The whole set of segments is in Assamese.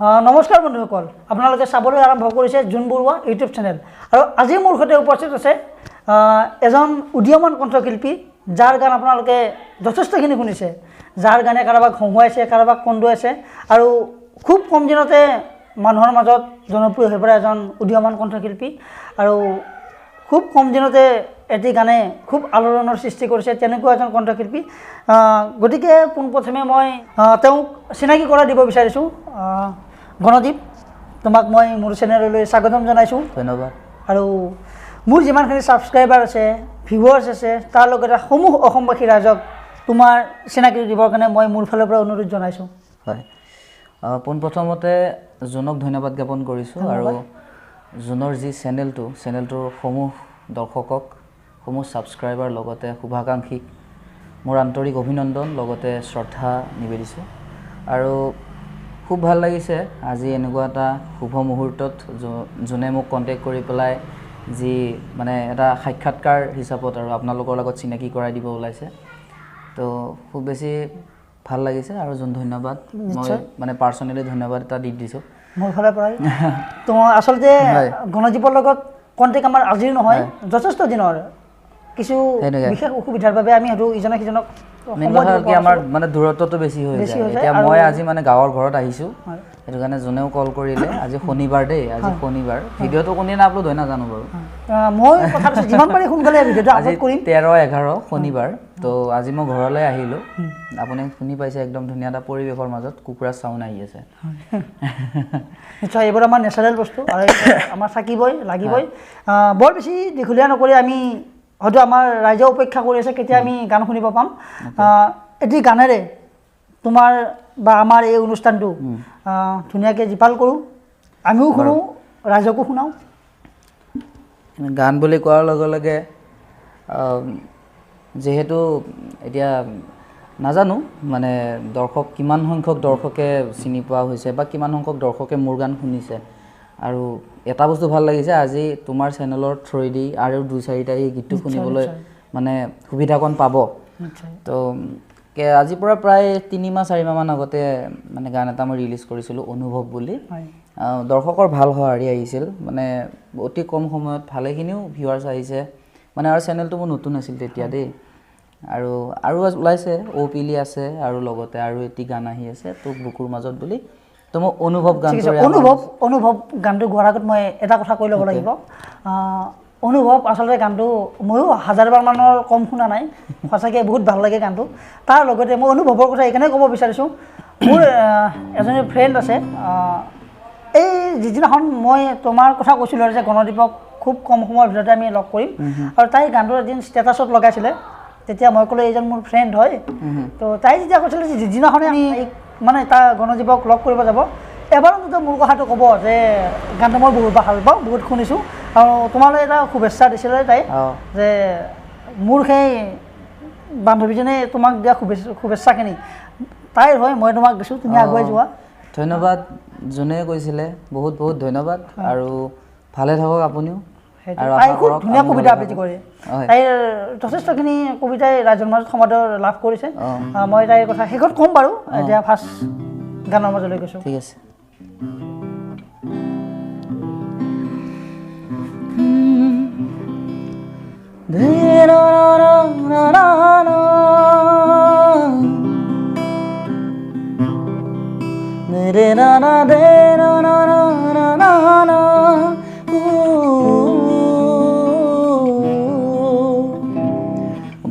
নমস্কাৰ বন্ধুসকল, আপোনালোকে চাবলৈ আৰম্ভ কৰিছে জোন বৰুৱা ইউটিউব চেনেল। আৰু আজি মোৰ সৈতে উপস্থিত আছে এজন উদীয়মান কণ্ঠশিল্পী, যাৰ গান আপোনালোকে যথেষ্টখিনি শুনিছে, যাৰ গানে কাৰোবাক হহুৱাইছে, কাৰোবাক কন্দুৱাইছে আৰু খুব কম দিনতে মানুহৰ মাজত জনপ্ৰিয় হৈ পৰা এজন উদীয়মান কণ্ঠশিল্পী। আৰু খুব কম দিনতে এটি গানে খুব আলোড়নৰ সৃষ্টি কৰিছে, তেনেকুৱা এজন কণ্ঠশিল্পী। গতিকে পোনপ্ৰথমে মই তেওঁক চিনাকি কৰাই দিব বিচাৰিছোঁ। গণদীপ, তোমাক মই মোৰ চেনেললৈ স্বাগতম জনাইছোঁ। ধন্যবাদ। আৰু মোৰ যিমানখিনি ছাবস্ক্ৰাইবাৰ আছে, ভিউৱাৰ্ছ আছে, তাৰ লগতে সমূহ অসমবাসী ৰাইজক তোমাৰ চিনাকি দিবৰ কাৰণে মই মোৰ ফালৰ পৰা অনুৰোধ জনাইছোঁ। হয়, পোনপ্ৰথমতে জোনক ধন্যবাদ জ্ঞাপন কৰিছোঁ। আৰু জোনৰ যি চেনেলটোৰ সমূহ দৰ্শকক, সমূহ ছাবস্ক্ৰাইবাৰ লগতে শুভাকাংক্ষীক মোৰ আন্তৰিক অভিনন্দন লগতে শ্ৰদ্ধা নিবেদিছোঁ। আৰু খুব ভাল লাগিছে আজি এনেকুৱা এটা শুভ মুহূৰ্তত যোনে মোক কণ্টেক্ট কৰি পেলাই যি মানে এটা সাক্ষাৎকাৰ হিচাপত আৰু আপোনালোকৰ লগত চিনাকি কৰাই দিব ওলাইছে, তো খুব বেছি ভাল লাগিছে। আৰু যোন ধন্যবাদ, মই মানে পাৰ্চনেলি ধন্যবাদ এটা দি দিছোঁ মোৰ ফালৰ পৰাই। তো আচলতে গণদীপৰ লগত কণ্টেক্ট আমাৰ আজিৰ নহয়, যথেষ্ট দিনৰ কিছু বিশেষ অসুবিধাৰ বাবে আমি সেইটো ইজনে সিজনক আমাৰ মানে দূৰত্বটো বেছি হৈ যায়। এতিয়া মই আজি মানে গাঁৱৰ ঘৰত আহিছোঁ, সেইটো কাৰণে যোনেও কল কৰিলে, আজি শনিবাৰ দেই, আজি শনিবাৰ, ভিডিঅ'টো কোনদিনা আপলোড হয় নাজানো বাৰু, মই কথাটো যিমান পাৰি সোনকালে ভিডিঅ'টো আপলোড কৰিম। 13-11 শনিবাৰ, তো আজি মই ঘৰলৈ আহিলোঁ। আপুনি শুনি পাইছে একদম ধুনীয়া এটা পৰিৱেশৰ মাজত কুকুৰাৰ চাউণ্ড আহি আছে। নিশ্চয় এইবোৰ আমাৰ নেচাৰেল বস্তু আৰু আমাৰ থাকিবই লাগিবই। বৰ বেছি দীঘলীয়া নকৰি আমি হয়তো আমাৰ ৰাইজে অপেক্ষা কৰি আছে কেতিয়া আমি গান শুনিব পাম। এটি গানেৰে তোমাৰ বা আমাৰ এই অনুষ্ঠানটো ধুনীয়াকৈ জীপাল কৰোঁ, আমিও শুনো, ৰাইজকো শুনাওঁ। গান বুলি কোৱাৰ লগে লগে যিহেতু এতিয়া নাজানো মানে কিমান সংখ্যক দৰ্শকে চিনি পোৱা হৈছে বা কিমান সংখ্যক দৰ্শকে মোৰ গান শুনিছে। আৰু এটা বস্তু ভাল লাগিছে, আজি তোমাৰ চেনেলৰ থ্ৰুৱেদি আৰু 2-4টা এই গীতটো শুনিবলৈ মানে সুবিধাকণ পাব। তো আজিৰ পৰা প্ৰায় 3-4 মাহ আগতে মানে গান এটা মই ৰিলিজ কৰিছিলোঁ, অনুভৱ বুলি। দৰ্শকৰ ভাল সঁহাৰি আহিছিল, মানে অতি কম সময়ত ভালেখিনিও ভিউৱাৰ্ছ আহিছে। মানে আৰু চেনেলটো মোৰ নতুন আছিল তেতিয়া দেই। আৰু ওলাইছে, পিলি আছে, আৰু লগতে আৰু এটি গান আহি আছে, তোক বুকুৰ মাজত বুলি। তো মই অনুভৱ গানটো গোৱাৰ আগত মই এটা কথা কৈ ল'ব লাগিব। অনুভৱ আচলতে গানটো ময়ো 1000 মানৰ কম শুনা নাই, সঁচাকৈ বহুত ভাল লাগে গানটো। তাৰ লগতে মই অনুভৱৰ কথা এইকাৰণে ক'ব বিচাৰিছোঁ, মোৰ এজনী ফ্ৰেণ্ড আছে, এই যিদিনাখন মই তোমাৰ কথা কৈছিলোঁ আৰু যে গণদীপক খুব কম সময়ৰ ভিতৰতে আমি লগ কৰিম, আৰু তাই গানটো এদিন ষ্টেটাছত লগাইছিলে, তেতিয়া মই ক'লোঁ এইজন মোৰ ফ্ৰেণ্ড হয়। তো তাই যেতিয়া কৈছিলে যে যিদিনাখনে আমি মানে তাৰ গণদীপক লগ কৰিব যাব, এবাৰ অন্তত মোৰ কথাটো ক'ব যে গানটো মই বহুত ভাল পাওঁ, বহুত শুনিছোঁ, আৰু তোমালৈ এটা শুভেচ্ছা দিছিলে তাই, যে মোৰ সেই বান্ধৱীজনে তোমাক দিয়া শুভেচ্ছাখিনি তাইৰ হয়, মই তোমাক দিছোঁ, তুমি আগুৱাই যোৱা। ধন্যবাদ, যোনে কৈছিলে বহুত বহুত ধন্যবাদ। আৰু ভালে থাকক আপুনিও। তাই খুব ধুনীয়া কবিতা আবৃত্তি কৰে, তাইৰ যথেষ্টখিনি কবিতাই ৰাইজৰ মাজত সমাদৰ লাভ কৰিছে। মই তাইৰ কথা শেষত ক'ম বাৰু, এতিয়া ফাৰ্ষ্ট গানৰ মাজলৈ গৈছোঁ। ঠিক আছে।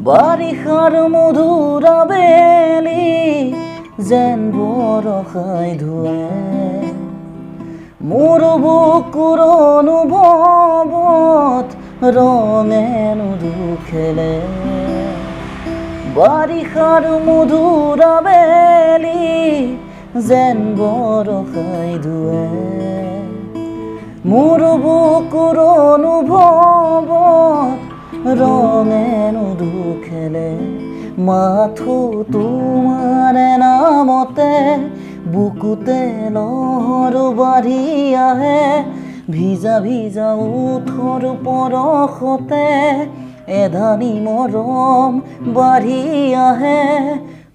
বাৰিষাৰ মধুৰ বেলি যেন বৰষাই ধুৱে, মোৰ বুকুৰ অনুভৱত ৰঙে নুদুখেলে। বাৰিষাৰ মধুৰ বেলি যেন বৰষাই ধুৱে, মোৰ বুকুৰ অনুভৱত ৰঙে নুদুখেলে। মাথো তোমাৰ নামতে বুকুতে লহৰ বাঢ়ি আহে, ভিজা ভিজা ওঠৰ পৰশতে এধানি মৰম বাঢ়ি আহে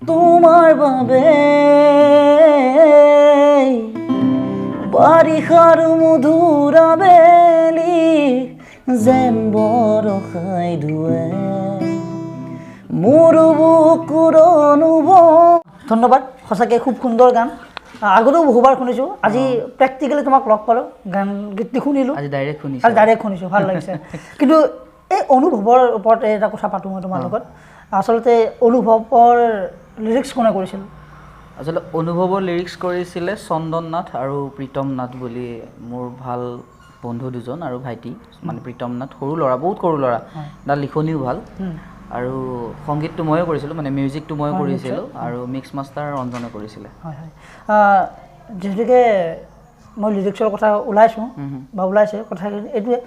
তোমাৰ বাবে। বাৰিষাৰ মধুৰ আবেলি যেন বৰষাই ধুৱে মোৰ বুকুৰ অনুভৱ। ধন্যবাদ, সঁচাকৈ খুব সুন্দৰ গান। আগতেও বহুবাৰ শুনিছোঁ, আজি প্ৰেক্টিকেলি তোমাক লগ পালোঁ, গান গীতটি শুনিলোঁ, আজি ডাইৰেক্ট শুনিছোঁ, ভাল লাগিছে। কিন্তু এই অনুভৱৰ ওপৰত এটা কথা পাতোঁ মই তোমাৰ লগত। আচলতে অনুভৱৰ লিৰিক্স কোনে কৰিছিল? আচলতে অনুভৱৰ লিৰিক্স কৰিছিলে চন্দন নাথ আৰু প্ৰীতম নাথ বুলি মোৰ ভাল বন্ধু দুজন আৰু ভাইটি, মানে প্ৰীতম নাথ সৰু ল'ৰা, বহুত সৰু ল'ৰা, তাৰ লিখনিও ভাল। আৰু সংগীতটো ময়ে কৰিছিলোঁ, মানে মিউজিকটো ময়ে কৰিছিলোঁ, আৰু মিক্স মাষ্টাৰ ৰঞ্জনে কৰিছিলে। হয় হয়, যিহেতুকে মই লিৰিক্সৰ কথা ওলাইছোঁ বা ওলাইছে কথাখিনি এইটোৱে,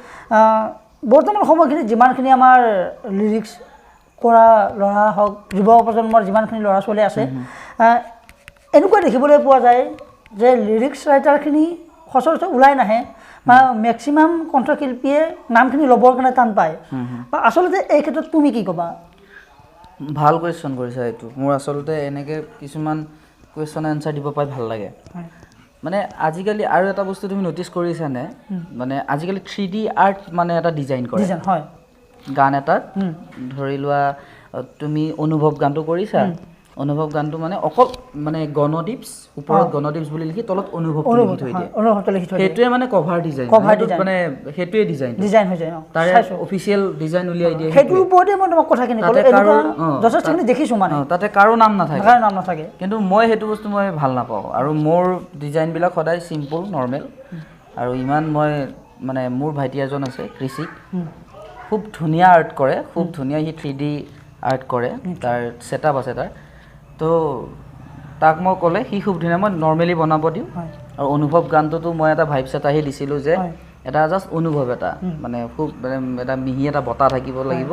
বৰ্তমান সময়খিনিত যিমানখিনি আমাৰ লিৰিক্স কৰা ল'ৰা হওক, যুৱ প্ৰজন্মৰ যিমানখিনি ল'ৰা ছোৱালী আছে, এনেকুৱা দেখিবলৈ পোৱা যায় যে লিৰিক্স ৰাইটাৰখিনি সচৰাচৰ ওলাই নাহে, বা মেক্সিমাম কণ্ঠশিল্পীয়ে নামখিনি ল'বৰ কাৰণে টান পায়। বা আচলতে এই ক্ষেত্ৰত তুমি কি ক'বা? ভাল কুৱেশ্যন কৰিছা এইটো। মোৰ আচলতে এনেকৈ কিছুমান কুৱেশ্যন এনচাৰ দিব পাই ভাল লাগে। মানে আজিকালি আৰু এটা বস্তু তুমি ন'টিছ কৰিছানে, মানে আজিকালি 3D আৰ্ট মানে এটা ডিজাইন কৰে। হয়, গান এটাত ধৰি লোৱা তুমি অনুভৱ গানটো কৰিছা, অনুভৱ গানটো মানে অকল মানে গণদ্বীপছ, ওপৰত গণদ্বীপছ বুলি লিখি তলত অনুভৱটো লিখি থৈ দিয়ে, সেইটোৱে মানে কভাৰ ডিজাইন, মানে সেইটোৱে ডিজাইন হৈ যায়। তাৰে অফিচিয়েল ডিজাইন উলিয়াই দিয়ে, সেইটোৰ ওপৰতে মই তোমাক কথাখিনি ক'লো, এনেকুৱা যথেষ্টখিনি দেখিছোঁ, মানে তাতে কাৰো নাম নাথাকে। কিন্তু মই সেইটো বস্তু মই ভাল নাপাওঁ, আৰু মোৰ ডিজাইনবিলাক সদায় চিম্পুল নৰ্মেল। আৰু ইমান মই মানে মোৰ ভাইটি এজন আছে কৃষিক, খুব ধুনীয়া আৰ্ট কৰে, খুব ধুনীয়া, সি 3D আৰ্ট কৰে, তাৰ ছেটআপ আছে তাৰ। তো তাক মই ক'লে সি খুব ধুনীয়া, মই নৰ্মেলি বনাব দিওঁ। আৰু অনুভৱ গানটোতো মই এটা ভাইবছ এটা আহি দিছিলোঁ যে এটা জাষ্ট অনুভৱ এটা, মানে খুব এটা মিহি এটা বতাহ থাকিব লাগিব,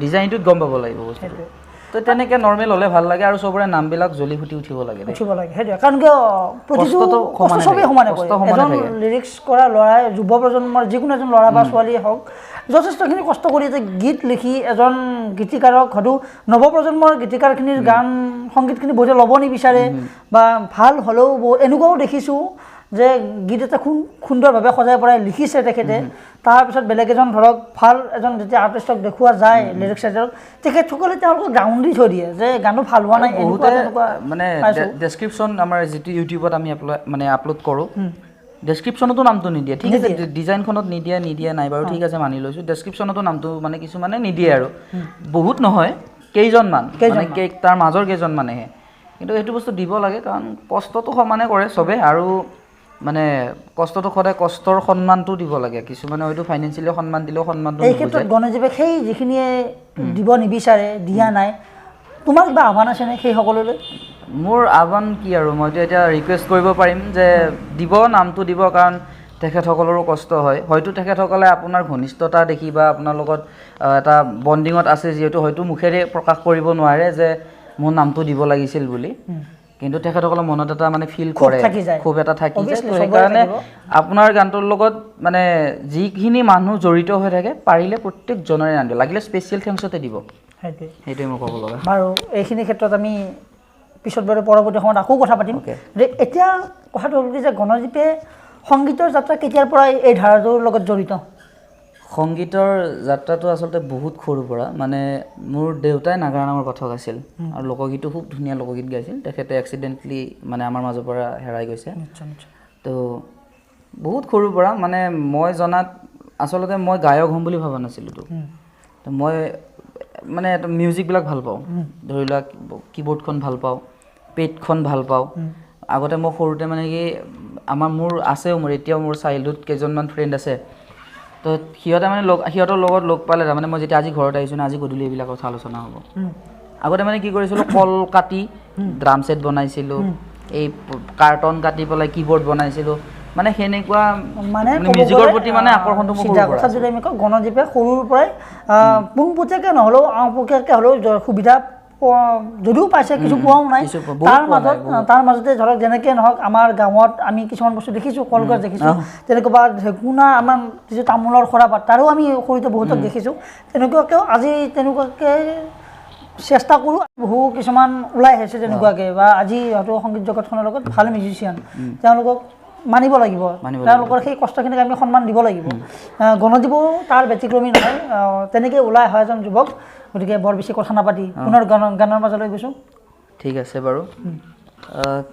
ডিজাইনটোত গম পাব লাগিব বস্তুটো। তো তেনেকৈ নৰ্মেল হ'লে ভাল লাগে, আৰু চবৰে নামবিলাক জ্বলি ফুটি উঠিব লাগে, সেইটোৱে। কাৰণ কিয় প্ৰতিটো চবেই সমানে কৰে, এজন লিৰিক্স কৰা ল'ৰাই, যুৱ প্ৰজন্মৰ যিকোনো এজন ল'ৰা বা ছোৱালীয়ে হওক, যথেষ্টখিনি কষ্ট কৰি যে গীত লিখি এজন গীতিকাৰক, হয়তো নৱপ্ৰজন্মৰ গীতিকাৰখিনিৰ গান সংগীতখিনি বহুতে ল'ব নিবিচাৰে, বা ভাল হ'লেও এনেকুৱাও দেখিছোঁ যে গীত এটা সুন্দৰভাৱে সজাই পৰাই লিখিছে তেখেতে, তাৰপিছত বেলেগ এজন ধৰক ভাল এজন যেতিয়া আৰ্টিষ্টক দেখুওৱা যায় লিৰিক্স ৰাইটাৰক, তেখেতসকলে তেওঁলোকক গ্ৰাউণ্ড দি থৈ দিয়ে যে গানটো ভাল হোৱা নাই। বহুতে মানে ডেছক্ৰিপশ্যন আমাৰ যিটো ইউটিউবত আমি আপলোড কৰোঁ, ডেছক্ৰিপশ্যনতো নামটো নিদিয়ে, ঠিক আছে, ডিজাইনখনত নিদিয়ে নাই বাৰু, ঠিক আছে মানি লৈছোঁ, ডেছক্ৰিপশ্যনতো নামটো মানে কিছুমানে নিদিয়ে, আৰু বহুত নহয়, কেইজনমান, মানে তাৰ মাজৰ কেইজনমানেহে। কিন্তু সেইটো বস্তু দিব লাগে, কাৰণ কষ্টটো সমানে কৰে চবে, আৰু মানে কষ্টটো সদায় কষ্টৰ সন্মানটো দিব লাগে। কিছুমানে হয়তো ফাইনেন্সিয়েলি সন্মান দিলেও সন্মানটো এই ক্ষেত্ৰত গণজীৱে সেই যিখিনিয়ে দিব নিবিচাৰে, দিয়া নাই, তোমাৰ কিবা আহ্বান আছেনে সেই সকললৈ? মোৰ আহ্বান কি আৰু, মইতো এতিয়া ৰিকুৱেষ্ট কৰিব পাৰিম যে দিব, নামটো দিব, কাৰণ তেখেতসকলৰো কষ্ট হয়। হয়তো তেখেতসকলে আপোনাৰ ঘনিষ্ঠতা দেখি বা আপোনাৰ লগত এটা বণ্ডিঙত আছে, যিহেতু হয়তো মুখেৰে প্ৰকাশ কৰিব নোৱাৰে যে মোৰ নামটো দিব লাগিছিল বুলি, কিন্তু তেখেতসকলৰ মনত এটা মানে ফিল কৰে, খুব এটা থাকি যায়। তো সেইকাৰণে আপোনাৰ গানটোৰ লগত মানে যিখিনি মানুহ জড়িত হৈ থাকে, পাৰিলে প্ৰত্যেকজনৰে নাম দিব, লাগিলে স্পেচিয়েল থেংকছতে দিব, সেইটোৱে মই ক'ব লগা। বাৰু এইখিনি ক্ষেত্ৰত আমি পিছত বাৰু পৰৱৰ্তী সময়ত আকৌ কথা পাতিম। এতিয়া কথাটো হ'ল কি যে গণজীৱে সংগীতৰ যাত্ৰা কেতিয়াৰ পৰা এই ধাৰাটোৰ লগত জড়িত? সংগীতৰ যাত্ৰাটো আচলতে বহুত সৰুৰ পৰা, মানে মোৰ দেউতাই নাগাৰা নামৰ পাঠক আছিল, আৰু লোকগীতো খুব ধুনীয়া লোকগীত গাইছিল। তেখেতে এক্সিডেণ্টলি মানে আমাৰ মাজৰ পৰা হেৰাই গৈছে। তো বহুত সৰুৰ পৰা, মানে মই জনাত আচলতে মই গায়ক হ'ম বুলি ভবা নাছিলোঁ। তো মই মানে মিউজিকবিলাক ভাল পাওঁ, ধৰি লোৱা কীবৰ্ডখন ভাল পাওঁ, পেডখন ভাল পাওঁ। আগতে মই সৰুতে মানে কি মোৰ আছেও, মোৰ এতিয়াও মোৰ চাইল্ডহুড কেইজনমান ফ্ৰেণ্ড আছে, তো সিহঁতে মানে সিহঁতৰ লগত লগ পালে, তাৰমানে মই যেতিয়া আজি ঘৰত আহিছোঁ না, আজি গধূলি এইবিলাক কথা আলোচনা হ'ব। আগতে মানে কি কৰিছিলোঁ, কল কাটি ড্ৰাম ছেট বনাইছিলোঁ, এই কাৰ্টন কাটি পেলাই কীবৰ্ড বনাইছিলোঁ, মানে সেনেকুৱা মানে মিউজিকৰ প্ৰতি মানে আকৰ্ষণটো মোৰ সৰুৰ পৰা। যদি আমি কওঁ গণজীৱে সৰুৰ পৰাই পোনপটীয়াকৈ নহ'লেও আওপকীয়াকৈ হ'লেও সুবিধা যদিও পাইছে, কিছু পোৱাও নাই, তাৰ মাজতে ধৰক যেনেকৈ নহওক আমাৰ গাঁৱত আমি কিছুমান বস্তু দেখিছোঁ, কলগছ দেখিছোঁ, তেনেকুৱা বা ঢেকুনা আমাৰ যিটো তামোলৰ খৰাপাত, তাৰো আমি সৰুতে বহুতক দেখিছোঁ। তেনেকুৱাকৈও আজি তেনেকুৱাকৈ চেষ্টা কৰোঁ, বহু কিছুমান ওলাই আহিছে তেনেকুৱাকৈ, বা আজি হয়তো সংগীত জগতখনৰ লগত ভাল মিউজিচিয়ান, তেওঁলোকক মানিব লাগিব তেওঁলোকৰ সেই কষ্টখিনিক আমি সন্মান দিব লাগিব গণজীৱো তাৰ ব্যতিক্ৰমী নহয় তেনেকৈ ওলাই হয় এজন যুৱক গতিকে বৰ বেছি কথা নাপাতি পুনৰ গানৰ মাজলৈ গৈছোঁ ঠিক আছে বাৰু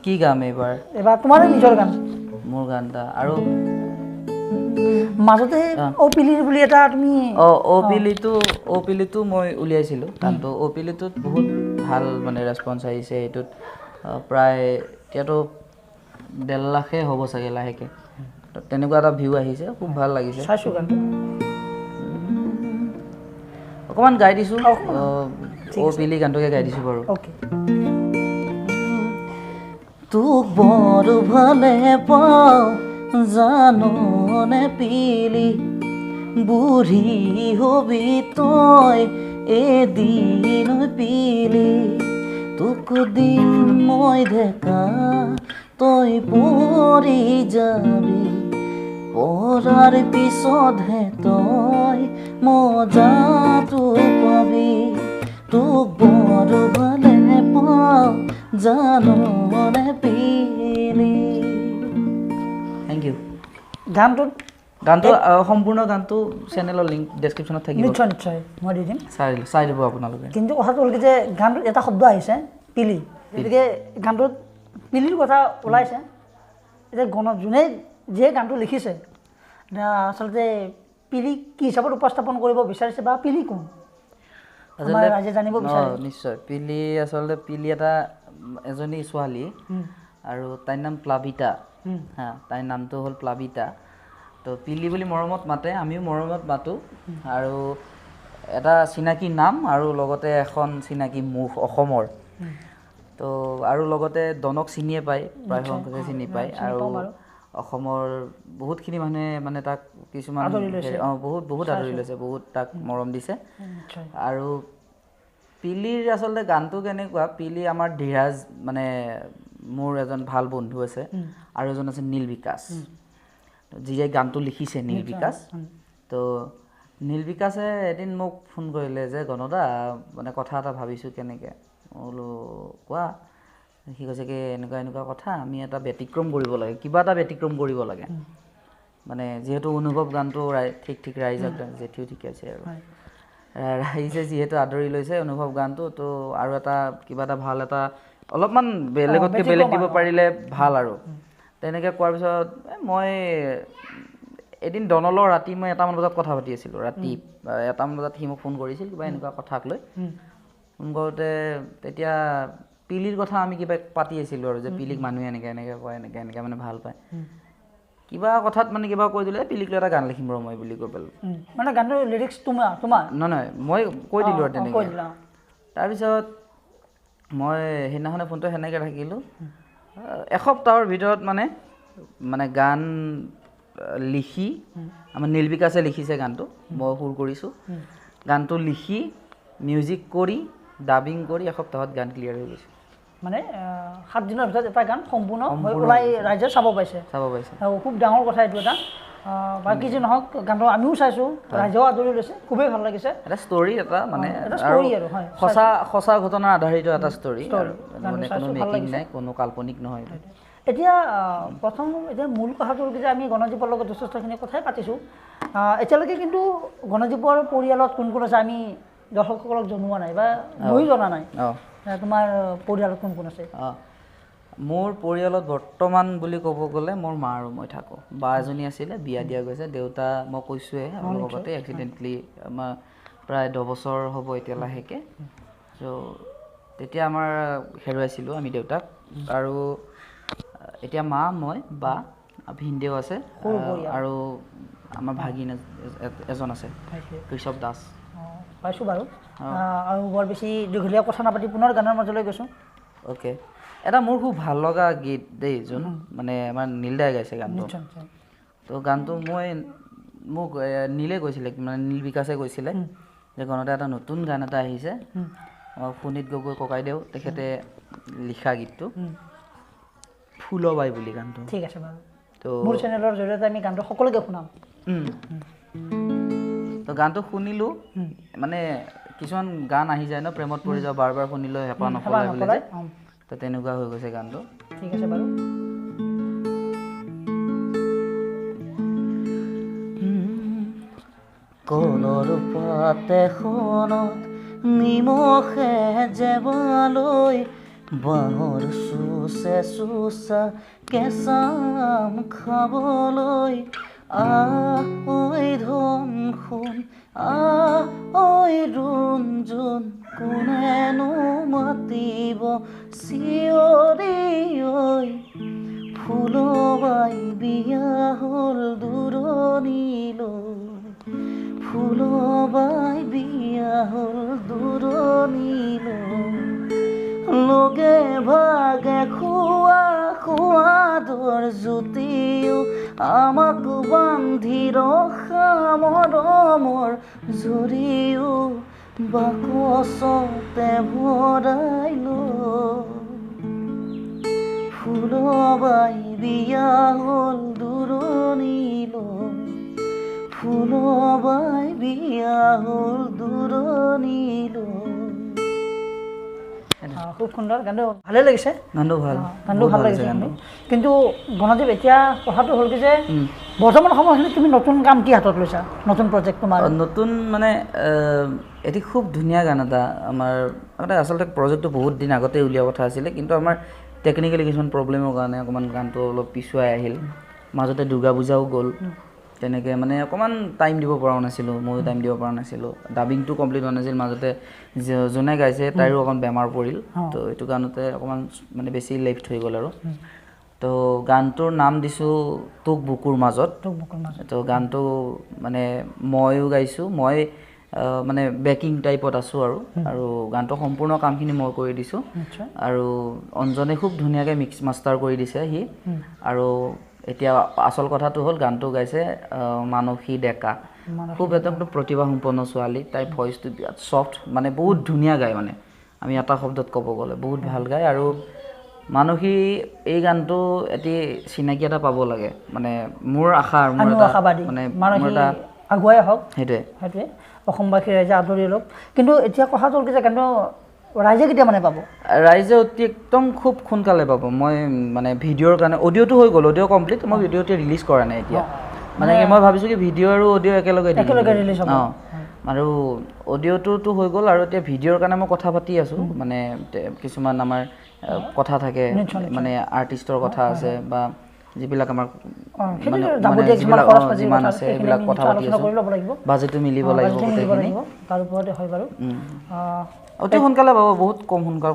কি গাম এইবাৰ তোমাৰ নিজৰ গান মোৰ গান এটা আৰু মাজতে অপিলিৰ বুলি এটা তুমি অপিলিটো মই উলিয়াইছিলোঁ গানটো অপিলিটোত বহুত ভাল মানে ৰেছপঞ্চ আহিছে এইটোত প্ৰায় এতিয়াতো 1.5 লাখে হ'ব চাগে লাহেকৈ তেনেকুৱা এটা ভিউ আহিছে খুব ভাল লাগিছে চাইছোঁ গানটো অকণমান গাই দিছোঁ অপিলি গানটোকে গাই দিছোঁ বাৰু তোক বৰ ভালে পাওঁ জাননে পিলি বুঢ়ী হবি তই এদিন পিলি তোক দিন মই দেখা তই পৰি যাবি পৰাৰ পিছতহে তই মজাটো পাবি তোক বৰ ভালে পাওঁ জাননে পিলি থেংক ইউ গানটো সম্পূৰ্ণ গানটো চেনেলৰ লিংক ডেছক্ৰিপশ্যনত থাকিব নিশ্চয় মই দি দিম চাই দিব আপোনালোকে কিন্তু কথাটো হ'ল কি যে গানটোত এটা শব্দ আহিছে পিলি গতিকে গানটোত পিলিৰ কথা ওলাইছে এতিয়া যোনে যিয়ে গানটো লিখিছে আচলতে পিলি কি হিচাপত উপস্থাপন কৰিব বিচাৰিছে বা পিলি কোন ৰাইজে জানিব বিচাৰে নিশ্চয় পিলি আচলতে পিলি এটা এজনী ছোৱালী আৰু তাইৰ নাম প্লাবিতা হা তাইৰ নামটো হ'ল প্লাবিতা তো পিলি বুলি মৰমত মাতে আমিও মৰমত মাতোঁ আৰু এটা চিনাকি নাম আৰু লগতে এখন চিনাকি মুখ অসমৰ তো আৰু লগতে দনক চিনিয়ে পায় প্ৰায় সংখ্যকে চিনি পায় আৰু অসমৰ বহুতখিনি মানুহে মানে তাক কিছুমান বহুত আদৰি লৈছে বহুত তাক মৰম দিছে আৰু পিলিৰ আচলতে গানটো কেনেকুৱা পিলি আমাৰ ধীৰাজ মানে মোৰ এজন ভাল বন্ধু আছে আৰু এজন আছে নীল বিকাশ যিয়ে গানটো লিখিছে নীল বিকাশ তো নীল বিকাশে এদিন মোক ফোন কৰিলে যে গণদা মানে কথা এটা ভাবিছোঁ কেনেকৈ বোলো কোৱা সি কৈছে কি এনেকুৱা কথা আমি এটা ব্যতিক্ৰম কৰিব লাগে কিবা এটা ব্যতিক্ৰম কৰিব লাগে মানে যিহেতু অনুভৱ গানটো ঠিক ৰাইজক জেঠিও ঠিকাইছে আৰু ৰাইজে যিহেতু আদৰি লৈছে অনুভৱ গানটো তো আৰু এটা কিবা এটা ভাল এটা অলপমান বেলেগতকৈ বেলেগ দিব পাৰিলে ভাল আৰু তেনেকৈ কোৱাৰ পিছত মই এদিন ডনলৰ ৰাতি মই 1মান বজাত কথা পাতি আছিলোঁ ৰাতি 1মান বজাত সি মোক ফোন কৰিছিল কিবা এনেকুৱা কথাক লৈ ফোন কৰোঁতে তেতিয়া পিলিৰ কথা আমি কিবা পাতি আছিলোঁ আৰু যে পিলিক মানুহে এনেকৈ কয় এনেকৈ মানে ভাল পায় কিবা কথাত মানে কিবা কৈ দিলে পিলিক লৈ এটা গান লিখিম ৰ মই বুলি কৈ পেলাই মানে গানটোৰ লিৰিক্স তোমাৰ নহয় মই কৈ দিলোঁ আৰু তেনেকৈ তাৰপিছত মই সেইদিনাখনে ফোনটো সেনেকৈ থাকিলোঁ এসপ্তাহৰ ভিতৰত মানে গান লিখি আমাৰ নীল বিকাশে লিখিছে গানটো মই সুৰ কৰিছোঁ গানটো লিখি মিউজিক কৰি ডাবিং কৰি এসপ্তাহত গান ক্লিয়াৰ হৈ গৈছে মানে 7 দিনৰ ভিতৰত এটা গান সম্পূৰ্ণ ওলাই ৰাইজে চাব পাইছে আৰু খুব ডাঙৰ কথা এইটো এটা বাকী যি নহওক গানটো আমিও চাইছোঁ ৰাইজেও আদৰি লৈছে খুবেই ভাল লাগিছে এটা ষ্টৰি এটা মানে আৰু সঁচা ঘটনাৰ আধাৰিত এটা ষ্টৰি মানে কোনো মেকিং নাই কোনো কাল্পনিক নহয় এতিয়া এতিয়া মূল কথাটো হ'ল যে আমি গণজীৱৰ লগত যথেষ্টখিনি কথাই পাতিছোঁ এতিয়ালৈকে কিন্তু গণজীৱৰ পৰিয়ালত কোন কোন আছে আমি দৰ্শকসকলক জনোৱা নাই বা ময়ো জনা নাই তোমাৰ পৰিয়ালত কোন কোন আছে মোৰ পৰিয়ালত বৰ্তমান বুলি ক'ব গ'লে মোৰ মা আৰু মই থাকোঁ বা এজনী আছিলে বিয়া দিয়া গৈছে দেউতা মই কৈছোঁৱে আমাৰ লগতে এক্সিডেণ্টলি আমাৰ প্ৰায় 10 বছৰ হ'ব এতিয়া লাহেকৈ চ' তেতিয়া আমাৰ হেৰুৱাইছিলোঁ আমি দেউতাক আৰু এতিয়া মা মই বা ভিনদেউ আছে আৰু আমাৰ ভাগিন এজন আছে কৃষৱ দাস পাইছোঁ বাৰু আৰু বৰ বেছি দীঘলীয়া কথা নাপাতি পুনৰ গানৰ মাজলৈ গৈছোঁ অ'কে এটা মোৰ খুব ভাল লগা গীত দেই যোন মানে আমাৰ নীল দাই গাইছে গানটো তো গানটো মোক নীলে কৈছিলে মানে নীল বিকাশে কৈছিলে যে গণতে এটা নতুন গান এটা আহিছে পুনীত গগৈ ককাইদেউ তেখেতে লিখা গীতটো ফুলবাই বুলি গানটো ঠিক আছে বাৰু তো মোৰ চেনেলৰ জৰিয়তে আমি গানটো সকলোকে শুনাম তো গানটো শুনিলোঁ মানে কিছুমান গান আহি যায় ন প্ৰেমত পৰি যাওঁ বাৰ বাৰ শুনিলৈ হেঁপাহ নপলাই বুলি তো তেনেকুৱা হৈ গৈছে গানটো ঠিক আছে বাৰু কলৰ পাত এখনত নিমখে জেৱালৈ বাঁহৰ চুচে চুচা কেঁচা আম খাবলৈ ঐ ধন সোণ ঐ ৰুণ জোন কোনেনো মাতিব চিঞৰি ঐ ফুলবাই বিয়া হ'ল দূৰণিলৈ ফুলবাই বিয়া হ'ল দূৰণিলৈ লগে ভাগে খোৱা সোৱাদৰ জুতিও আমাক বান্ধি ৰখা মৰমৰ জৰিও বাকচতে ভৰাই লৈ ফুলবাই বিয়া হ'ল দূৰণিলৈ ফুলবাই বিয়া হ'ল দূৰণিলৈ। খুব সুন্দৰ গানটো ভালেই লাগিছে গানটো ভাল গানটো ভাল লাগিছে কিন্তু গণদীপ এতিয়া কথাটো হ'ল কি যে বৰ্তমান সময়খিনিত তুমি নতুন কাম কি হাতত লৈছা নতুন প্ৰজেক্ট তোমাৰ নতুন মানে এটি খুব ধুনীয়া গান এটা আমাৰ আচলতে প্ৰজেক্টটো বহুত দিন আগতে উলিওৱা কথা আছিলে কিন্তু আমাৰ টেকনিকেলি কিছুমান প্ৰব্লেমৰ কাৰণে অকণমান গানটো অলপ পিছুৱাই আহিল মাজতে দুৰ্গা পূজাও গ'ল তেনেকৈ মানে অকণমান টাইম দিব পৰা নাছিলোঁ ময়ো টাইম দিব পৰা নাছিলোঁ ডাবিংটো কমপ্লিট হোৱা নাছিল মাজতে যোনে গাইছে তাইৰো অকণ বেমাৰ পৰিল তো এইটো গানতে অকণমান মানে বেছি লেফ্ট হৈ গ'ল আৰু তো গানটোৰ নাম দিছোঁ তোক বুকুৰ মাজত তো গানটো মানে ময়ো গাইছোঁ মই মানে বেকিং টাইপত আছোঁ আৰু গানটো সম্পূৰ্ণ কামখিনি মই কৰি দিছোঁ আৰু অঞ্জনে খুব ধুনীয়াকৈ মিক্স মাষ্টাৰ কৰি দিছে সি আৰু এতিয়া আচল কথাটো হ'ল গানটো গাইছে মানসী ডেকা খুব একদম প্ৰতিভাসম্পন্ন ছোৱালী তাইৰ ভইচটো বিৰাট ছফ্ট মানে বহুত ধুনীয়া গায় মানে আমি এটা শব্দত ক'ব গ'লে বহুত ভাল গায় আৰু মানসী এই গানটো এটি চিনাকি এটা পাব লাগে মানে মোৰ আশা মোৰ মানে আগুৱাই হওক সেইটোৱে অসমবাসী ৰাইজে আদৰি লওক কিন্তু এতিয়া কথাটো হ'ল কি যে গানটো ৰাইজে কেতিয়া মানে পাব ৰাইজে অতি একদম খুব সোনকালে পাব মই মানে ভিডিঅ'ৰ কাৰণে অডিঅ'টো হৈ গ'ল অডিঅ' কমপ্লিট মই ভিডিঅ'টো ৰিলিজ কৰা নাই এতিয়া মানে মই ভাবিছোঁ কি ভিডিঅ' আৰু অডিঅ' একেলগে ৰিলিজ হ'ব আৰু অডিঅ'টোতো হৈ গ'ল আৰু এতিয়া ভিডিঅ'ৰ কাৰণে মই কথা পাতি আছোঁ মানে কিছুমান আমাৰ কথা থাকে মানে আৰ্টিষ্টৰ কথা আছে বা যিবিলাক আমাৰ যিমান আছে সেইবিলাক কথা পাতি আছোঁ বাজেটটো মিলিব লাগিব গোটেইখিনি তাৰ ওপৰতে হয় বাৰু অতি সোনকালে পাব বহুত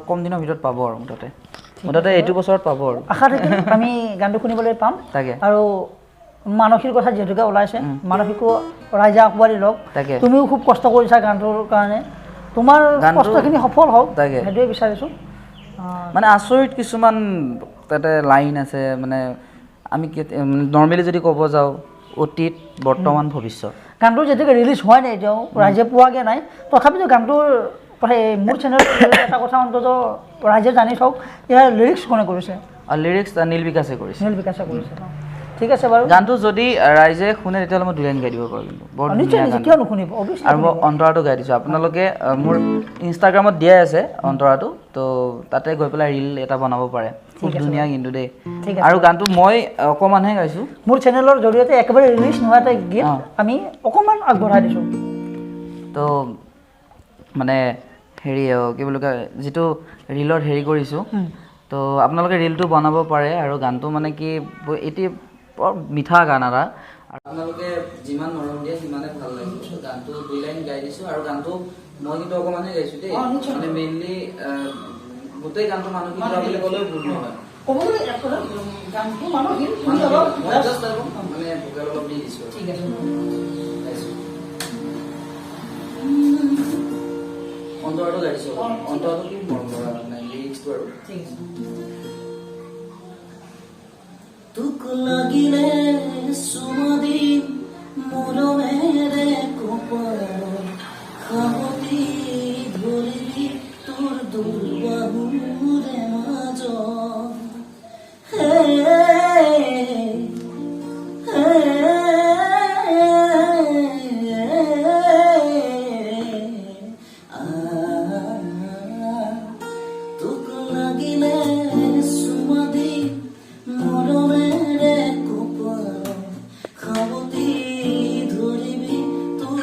কম দিনৰ ভিতৰত পাব আৰু মুঠতে এইটো বছৰত পাব আৰু আশা থাকিল আমি গানটো শুনিবলৈ পাম তাকে আৰু মানসীৰ কথা যিহেতুকে ওলাইছে মানসীকো ৰাইজে আঁকোৱালি লওক তুমিও খুব কষ্ট কৰিছা গানটোৰ কাৰণে তোমাৰ কষ্টখিনি সফল হওক সেইটোৱে বিচাৰিছোঁ মানে আচৰিত কিছুমান তাতে লাইন আছে মানে আমি নৰ্মেলি যদি ক'ব যাওঁ অতীত বৰ্তমান ভৱিষ্যত গানটো যিহেতুকে ৰিলিজ হোৱাই নাই এতিয়াও ৰাইজে পোৱাগৈ নাই তথাপিতো গানটোৰ মোৰ চেনেলত এটা কথা অন্তত ৰাইজে জানি থওক ইয়াৰ লিৰিক্স কোনে কৰিছে লিৰিক্স নীল বিকাশে কৰিছে ঠিক আছে বাৰু গানটো যদি ৰাইজে শুনে তেতিয়াহ'লে মই দুলাইন গাই দিব পাৰোঁ কিন্তু বৰ কিয় নুশুনিব আৰু মই অন্তৰাটো গাই দিছোঁ আপোনালোকে মোৰ ইনষ্টাগ্ৰামত দিয়াই আছে অন্তৰাটো তো তাতে গৈ পেলাই ৰীল এটা বনাব পাৰে খুব ধুনীয়া কিন্তু দেই আৰু গানটো মই অকণমানহে গাইছোঁ মোৰ চেনেলৰ জৰিয়তে একেবাৰে ৰিলিজ নোহোৱা এটা গীত আমি অকণমান আগবঢ়াই দিছোঁ তো মানে হেৰি কি বুলি কয় যিটো ৰীলত হেৰি কৰিছোঁ তো আপোনালোকে ৰীলটো বনাব পাৰে আৰু গানটো মানে কি এটি বৰ মিঠা গান এটা আৰু আপোনালোকে যিমান মৰম দিয়ে সিমানে ভাল লাগিব গানটো দুই লাইন গাই দিছোঁ আৰু গানটো মই কিন্তু অকণমানহে গাইছোঁ দেই মানে মেইনলি গোটেই গানটো মানসিক বুলি ক'লেও ভুল নহয় মানে ভোকেল অলপ দি দিছোঁ ঠিক আছে অন্তৰাটো গাইছোঁ অন্তৰাটো কি মৰম কৰা মানে লিৰিক্সটো আৰু ঠিক আছে তোক লাগিলে সুমদিন মৰমেৰে কপাল খাৱতি ধৰিবি তোৰ দুৰ্বাহুৰে মাজত তোক লাগিলে সুমদিন মৰমেৰে কপাল খাৱতি ধৰিবি তোৰ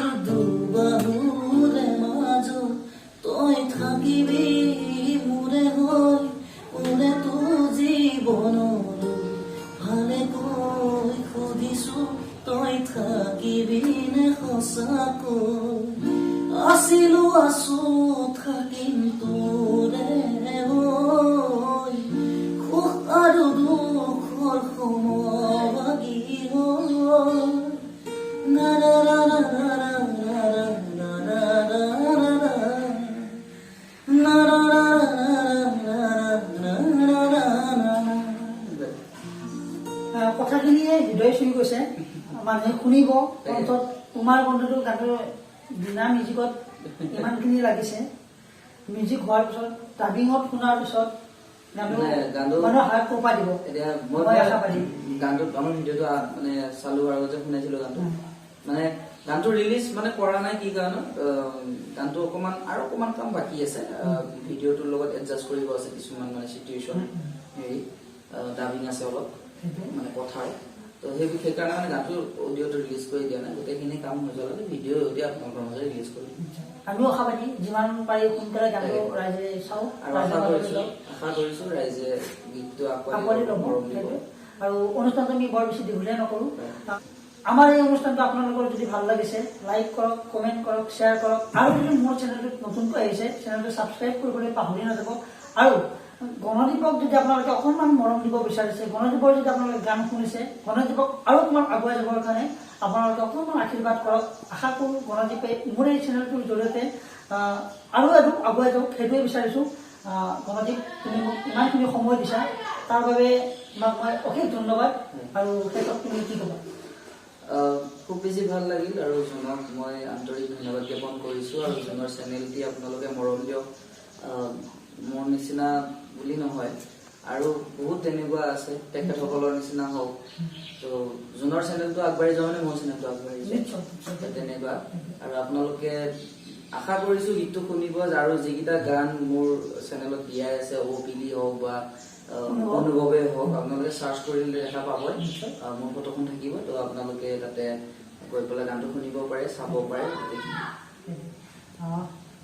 সুধিছো তই থাকিবিনে সঁচাকৈ আছিলো আছো থাকিম তোৰে হৈ সুখ আৰু দুখৰ সমভাগী হৈ না না না না না না না না কথাখিনিয়ে হৃদয় চুই গৈছে মানুহে শুনিব অন্তত তোমাৰ কণ্ঠটো গানটো বিনা মিউজিকত ইমানখিনি লাগিছে মিউজিক হোৱাৰ পিছত ডাবিঙত শুনাৰ পিছত মানুহে হাত কঁপাই দিব এতিয়া মই আশা পাইছো গানটোত আমাৰ ভিডিঅ'টো মানে চালো আৰু আগতে শুনাইছিলো গানটো মানে গানটো ৰিলিজ মানে কৰা নাই কি কাৰণত গানটো আৰু অকমান কাম বাকী আছে ভিডিঅ'টোৰ লগত এডজাষ্ট কৰিব আছে কিছুমান মানে চিটুৱেশ্যন হেৰি ডাবিং আছে অলপ মানে কথাৰ তো সেইকাৰণে মানে গানটো অডিঅ'টো ৰিলিজ কৰি দিয়া নাই গোটেইখিনি কাম হৈ যোৱালৈকে ভিডিঅ' অডিঅ' আপোনালোকৰ মাজত ৰিলিজ কৰিম আমিও আশাবাদী যিমান পাৰি সোনকালে গানটো ৰাইজে চাওক আৰু আশা কৰিছো ৰাইজে গীতটো আকোৱালি ল'ব আৰু অনুষ্ঠানটো আমি বৰ বেছি দীঘলীয়া নকৰোঁ আমাৰ এই অনুষ্ঠানটো আপোনালোকৰ যদি ভাল লাগিছে লাইক কৰক কমেণ্ট কৰক শ্বেয়াৰ কৰক আৰু যদি মোৰ চেনেলটোত নতুনকৈ আহিছে চেনেলটো ছাবস্ক্ৰাইব কৰিবলৈ পাহৰি নাযাব আৰু গণদীপক যদি আপোনালোকে অকণমান মৰম দিব বিচাৰিছে গণদীপৰ যদি আপোনালোকে গান শুনিছে গণদীপক আৰু অকণমান আগুৱাই যাবৰ কাৰণে আপোনালোকে অকণমান আশীৰ্বাদ কৰক আশা কৰোঁ গণদীপে মোৰ এই চেনেলটোৰ জৰিয়তে আৰু এদুক আগুৱাই যাওক সেইটোৱে বিচাৰিছোঁ গণদীপ তুমি মোক ইমানখিনি সময় দিছা তাৰ বাবে তোমাক মই অশেষ ধন্যবাদ আৰু শেষত তুমি কি ক'বা খুব বেছি ভাল লাগিল আৰু জনক মই আন্তৰিক ধন্যবাদ জ্ঞাপন কৰিছোঁ আৰু জনৰ চেনেলটি আপোনালোকে মৰম দিয়ক মোৰ নিচিনা বুলি নহয় আৰু বহুত তেনেকুৱা আছে তেখেতসকলৰ নিচিনা হওক তো জনৰ চেনেলটো আগবাঢ়ি যাওঁ মানে মোৰ চেনেলটো আগবাঢ়ি যায় তেনেকুৱা আৰু আপোনালোকে আশা কৰিছোঁ গীতটো শুনিব আৰু যিকেইটা গান মোৰ চেনেলত দিয়াই আছে অপিলি হওক বা অনুভৱে হওক আপোনালোকে চাৰ্চ কৰিলে দেখা পাব মোৰ ফটোখন থাকিব তো আপোনালোকে তাতে গৈ পেলাই গানটো শুনিব পাৰে চাব পাৰে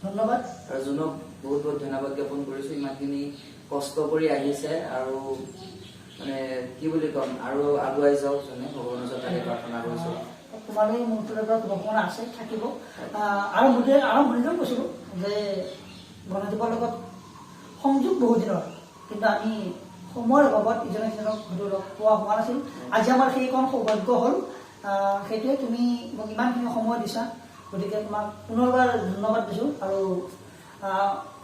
ধন্যবাদ আৰু জনক বহুত বহুত ধন্যবাদ জ্ঞাপন কৰিছো ইমানখিনি কষ্ট কৰি আহিছে আৰু মানে কি বুলি ক'ম আৰু আগুৱাই যাওক জনে ভগৱানৰ ওচৰত তাকে প্ৰাৰ্থনা কৰিছো তোমালৈ মোৰ ফালৰ পৰা ভগৱান আছে থাকিব আৰম্ভণিতেও কৈছিলোঁ যে গণদীপৰ লগত সংযোগ বহুত দিনৰ কিন্তু আমি সময়ৰ অভাৱত ইজনে সিজনক হয়তো লগ পোৱা হোৱা নাছিল আজি আমাৰ সেইকণ সৌভাগ্য হ'ল সেইটোৱে তুমি মোক ইমানখিনি সময় দিছা গতিকে তোমাক পুনৰবাৰ ধন্যবাদ দিছোঁ আৰু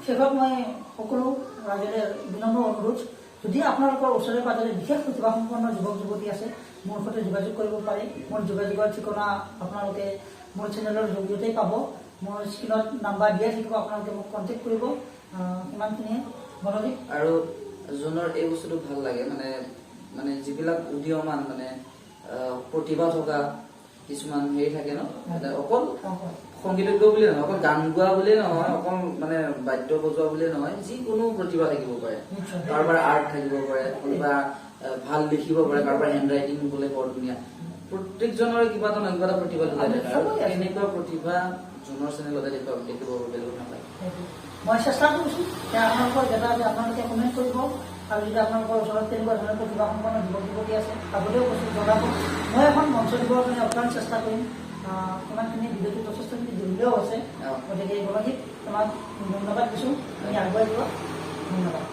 শেষত মই সকলো ৰাইজৰে বিনম্ৰ অনুৰোধ যদি আপোনালোকৰ ওচৰে পাজৰে বিশেষ প্ৰতিভাসম্পন্ন যুৱক যুৱতী আছে মোৰ সৈতে যোগাযোগ কৰিব পাৰে মোৰ যোগাযোগৰ ঠিকনা আপোনালোকে মোৰ চেনেলৰ জৰিয়তেই পাব মোৰ স্ক্ৰীণত নাম্বাৰ দিয়া থাকিব আপোনালোকে মোক কণ্টেক্ট কৰিব ইমানখিনিয়ে গণদীপ আৰু জনৰ এই বস্তুটো ভাল লাগে মানে মানে যিবিলাক উদীয়মান মানে প্ৰতিভা থকা কিছুমান হেৰি থাকে ন অকল সংগীতজ্ঞ বুলিয়ে নহয় অকল গান গোৱা বুলিয়ে নহয় অকল মানে বাদ্য বজোৱা বুলিয়ে নহয় যিকোনো প্ৰতিভা থাকিব পাৰে কাৰোবাৰ আৰ্ট থাকিব পাৰে কোনোবা ভাল লিখিব পাৰে কাৰোবাৰ হেণ্ড ৰাইটিং বোলে বৰ ধুনীয়া প্ৰত্যেকজনৰে কিবা এটা নহয় কিবা এটা প্ৰতিভা লুকাই থাকে আৰু এনেকুৱা প্ৰতিভা জনৰ চেনেলতে দেখিব বেলেগ নাপায় মই চেষ্টা কৰিছোঁ যে আপোনালোকৰ জেগা আপোনালোকে কমেণ্ট কৰিব আৰু যদি আপোনালোকৰ ওচৰত তেনেকুৱা ধৰণৰ প্ৰতিভাসম্পন্ন যুৱক যুৱতী আছে আগতেও কৈছোঁ জনাব মই এখন মঞ্চ দিবৰ কাৰণে অপ্ৰাণ চেষ্টা কৰিম ইমানখিনি ভিডিঅ'টো যথেষ্টখিনি দীঘলীয়াও আছে গতিকে গণদীপ তোমাক ধন্যবাদ দিছোঁ তুমি আগুৱাই যোৱা ধন্যবাদ